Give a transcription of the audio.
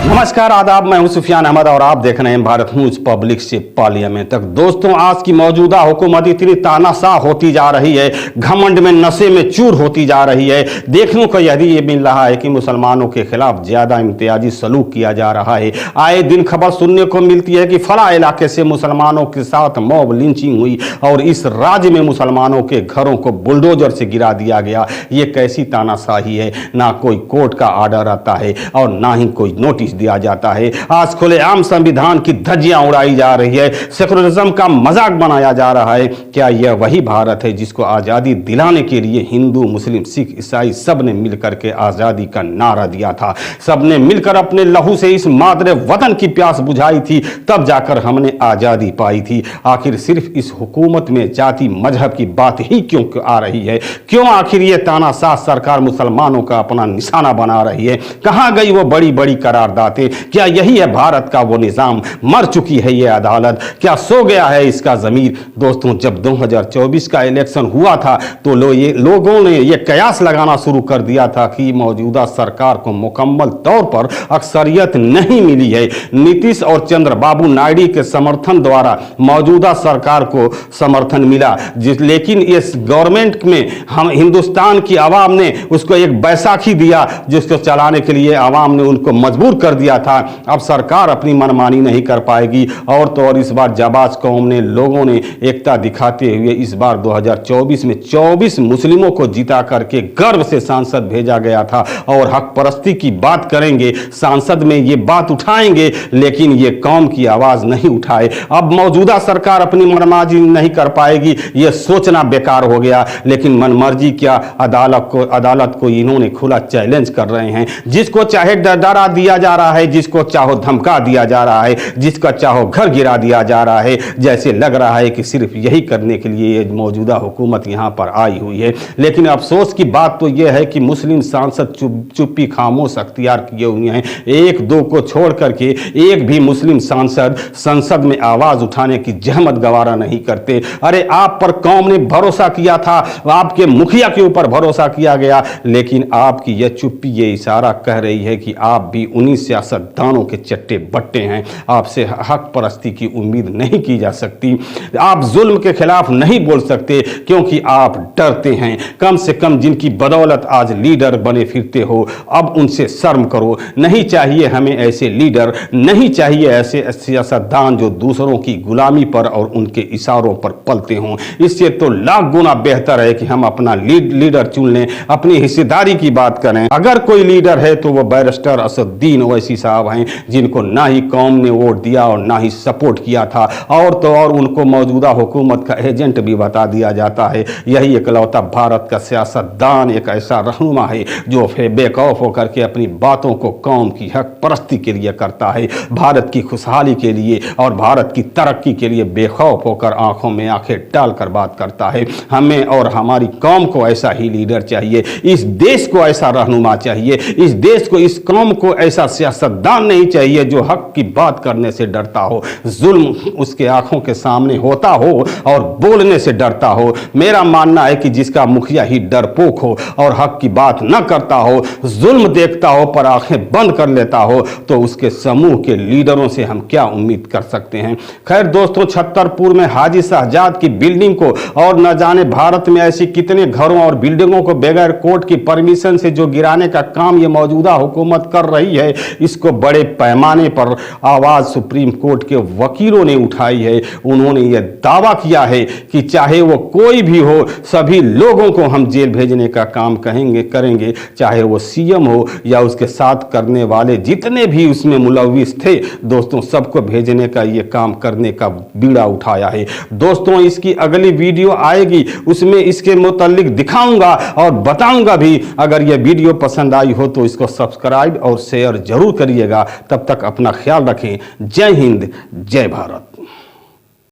नमस्कार आदाब, मैं हूं सुफियान अहमद और आप देख रहे हैं भारत न्यूज पब्लिक से पार्लियामेंट तक। दोस्तों, आज की मौजूदा हुकूमत इतनी तानाशाह होती जा रही है, घमंड में नशे में चूर होती जा रही है। देखने को यदि ये मिल रहा है कि मुसलमानों के खिलाफ ज्यादा इम्तियाजी सलूक किया जा रहा है। आए दिन खबर सुनने को मिलती है कि फला इलाके से मुसलमानों के साथ मॉब लिंचिंग हुई और इस राज्य में मुसलमानों के घरों को बुलडोजर से गिरा दिया गया। ये कैसी तानाशाही है? ना कोई कोर्ट का आर्डर आता है और ना ही कोई नोटिस दिया जाता है। आज खुलेआम संविधान की धज्जियां उड़ाई जा रही है, सेकुलरिज्म का मजाक बनाया जा रहा है। क्या यह वही भारत है जिसको आजादी दिलाने के लिए हिंदू, मुस्लिम, सिख, ईसाई सब ने मिलकर के आजादी का नारा दिया था? सबने मिलकर अपने लहू से इस मादरे वतन की प्यास बुझाई थी, तब जाकर हमने आजादी पाई थी। आखिर सिर्फ इस हुकूमत में जाति मजहब की बात ही क्यों आ रही है? क्यों आखिर ये तानाशाह सरकार मुसलमानों का अपना निशाना बना रही है? कहां गई वो बड़ी बड़ी करारदाद? क्या यही है भारत का वो निजाम? मर चुकी है ये अदालत? क्या सो गया है इसका ज़मीर? दोस्तों, जब 2024 का इलेक्शन हुआ था तो लोगों ने ये कयास लगाना शुरू कर दिया था कि मौजूदा सरकार को मुकम्मल तौर पर अक्सरियत नहीं मिली है। नीतीश और चंद्रबाबू नायडू के समर्थन द्वारा मौजूदा सरकार को समर्थन मिला, लेकिन इस गवर्नमेंट में हम हिंदुस्तान की आवाम ने उसको एक बैसाखी दिया जिसको चलाने के लिए आवाम ने उनको मजबूर कर दिया था। अब सरकार अपनी मनमानी नहीं कर पाएगी। और तो और इस बार जाबाज कौम ने, लोगों ने एकता दिखाते हुए इस बार 2024 में 24 मुस्लिमों को जिता करके गर्व से सांसद भेजा गया था। और हक परस्ती की बात करेंगे, सांसद में ये बात उठाएंगे, लेकिन ये कौम की आवाज नहीं उठाए। अब मौजूदा सरकार अपनी मनमानी नहीं कर पाएगी, ये सोचना बेकार हो गया। लेकिन मनमर्जी क्या, अदालत को इन्होंने खुला चैलेंज कर रहे हैं। जिसको चाहे डरा दिया जा रहा है, जिसको चाहो धमका दिया जा रहा है, जिसका चाहो घर गिरा दिया जा रहा है। जैसे लग रहा है कि सिर्फ यही करने के लिए ये मौजूदा हुकूमत यहां पर आई हुई है। लेकिन अफसोस की बात तो यह है कि मुस्लिम सांसद चुप्पी खामोश अख्तियार किए हुए हैं। एक दो को छोड़ करके एक भी मुस्लिम सांसद संसद में आवाज उठाने की जहमत गवारा नहीं करते। अरे, आप पर कौम ने भरोसा किया था, आपके मुखिया के ऊपर भरोसा किया गया, लेकिन आपकी यह चुप्पी ये इशारा कह रही है कि आप भी उन्हीं सियासतदानों के चट्टे बट्टे हैं। आपसे हक परस्ती की उम्मीद नहीं की जा सकती। आप जुल्म के खिलाफ नहीं बोल सकते क्योंकि आप डरते हैं। कम से कम जिनकी बदौलत आज लीडर बने फिरते हो, अब उनसे शर्म करो। नहीं चाहिए हमें ऐसे लीडर, नहीं चाहिए ऐसे सियासतदान जो दूसरों की गुलामी पर और उनके इशारों पर पलते हों। इससे तो लाख गुना बेहतर है कि हम अपना लीडर चुन लें, अपनी हिस्सेदारी की बात करें। अगर कोई लीडर है तो वो बैरिस्टर असदुद्दीन ओवैसी साहब हैं, जिनको ना ही कौम ने वोट दिया और ना ही सपोर्ट किया था। और तो और उनको मौजूदा हुकूमत का एजेंट भी बता दिया जाता है। यही इकलौता भारत का सियासतदान एक ऐसा रहनुमा है जो बेखौफ होकर के अपनी बातों को कौम की हक परस्ती के लिए करता है, भारत की खुशहाली के लिए और भारत की तरक्की के लिए बेखौफ होकर आंखों में आंखें डालकर बात करता है। हमें और हमारी कौम को ऐसा ही लीडर चाहिए, इस देश को ऐसा रहनुमा चाहिए, इस देश को, इस कौम को ऐसा सियासतदान नहीं चाहिए जो हक की बात करने से डरता हो, जुल्म उसके आंखों के सामने होता हो और बोलने से डरता हो। मेरा मानना है कि जिसका मुखिया ही डरपोक हो और हक की बात न करता हो, जुल्म देखता हो पर आंखें बंद कर लेता हो, तो उसके समूह के लीडरों से हम क्या उम्मीद कर सकते हैं। खैर दोस्तों, छतरपुर में हाजी शहजाद की बिल्डिंग को और न जाने भारत में ऐसी कितने घरों और बिल्डिंगों को बगैर कोर्ट की परमिशन से जो गिराने का काम ये मौजूदा हुकूमत कर रही है, इसको बड़े पैमाने पर आवाज सुप्रीम कोर्ट के वकीलों ने उठाई है। उन्होंने यह दावा किया है कि चाहे वो कोई भी हो, सभी लोगों को हम जेल भेजने का काम करेंगे, चाहे वो सीएम हो या उसके साथ करने वाले जितने भी उसमें मुलविस थे। दोस्तों, सबको भेजने का ये काम करने का बीड़ा उठाया है। दोस्तों, इसकी अगली वीडियो आएगी, उसमें इसके मुतालिक दिखाऊंगा और बताऊंगा भी। अगर यह वीडियो पसंद आई हो तो इसको सब्सक्राइब और शेयर जरूर करिएगा। तब तक अपना ख्याल रखें। जय हिंद, जय भारत।